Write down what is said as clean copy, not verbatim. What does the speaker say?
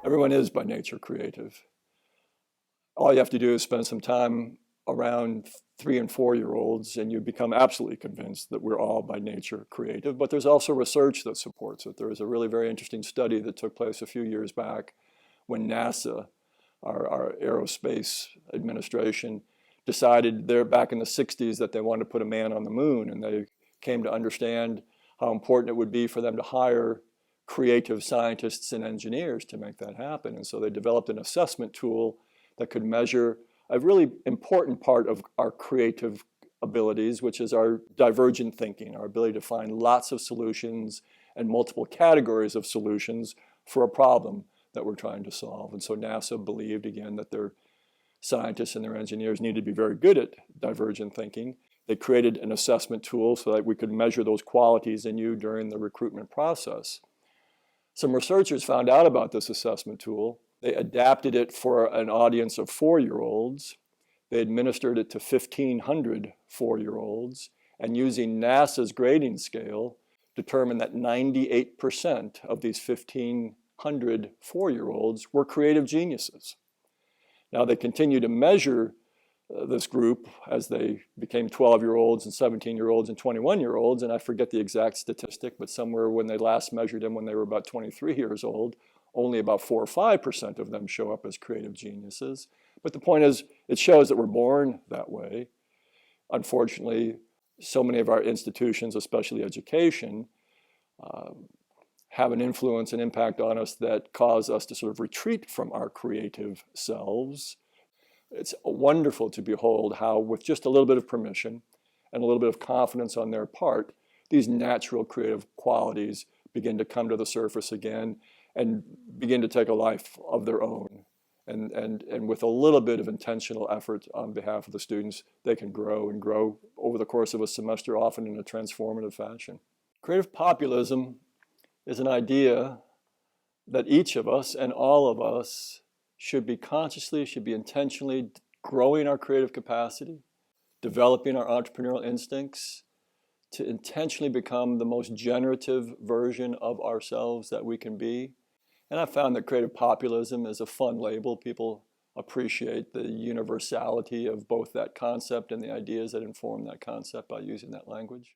Everyone is by nature creative. All you have to do is spend some time around 3 and 4-year-olds and you become absolutely convinced that we're all by nature creative. But there's also research that supports it. There was a really very interesting study that took place a few years back when NASA, our aerospace administration, decided there back in the 60s that they wanted to put a man on the moon, and they came to understand how important it would be for them to hire creative scientists and engineers to make that happen. And so they developed an assessment tool that could measure a really important part of our creative abilities, which is our divergent thinking, our ability to find lots of solutions and multiple categories of solutions for a problem that we're trying to solve. And so NASA believed, again, that their scientists and their engineers needed to be very good at divergent thinking. They created an assessment tool so that we could measure those qualities in you during the recruitment process. Some researchers found out about this assessment tool. They adapted it for an audience of 4-year-olds. They administered it to 1,500 4-year-olds, and using NASA's grading scale, determined that 98% of these 1,500 4-year-olds were creative geniuses. Now, they continue to measure this group as they became 12-year-olds and 17-year-olds and 21-year-olds, and I forget the exact statistic, but somewhere when they last measured them when they were about 23 years old, only about 4 or 5% of them show up as creative geniuses. But the point is, it shows that we're born that way. Unfortunately, so many of our institutions, especially education, have an influence and impact on us that cause us to sort of retreat from our creative selves. It's wonderful to behold how, with just a little bit of permission and a little bit of confidence on their part, these natural creative qualities begin to come to the surface again and begin to take a life of their own. And with a little bit of intentional effort on behalf of the students, they can grow and grow over the course of a semester, often in a transformative fashion. Creative populism is an idea that each of us and all of us should be consciously, should be intentionally growing our creative capacity, developing our entrepreneurial instincts to intentionally become the most generative version of ourselves that we can be. And I found that creative populism is a fun label. People appreciate the universality of both that concept and the ideas that inform that concept by using that language.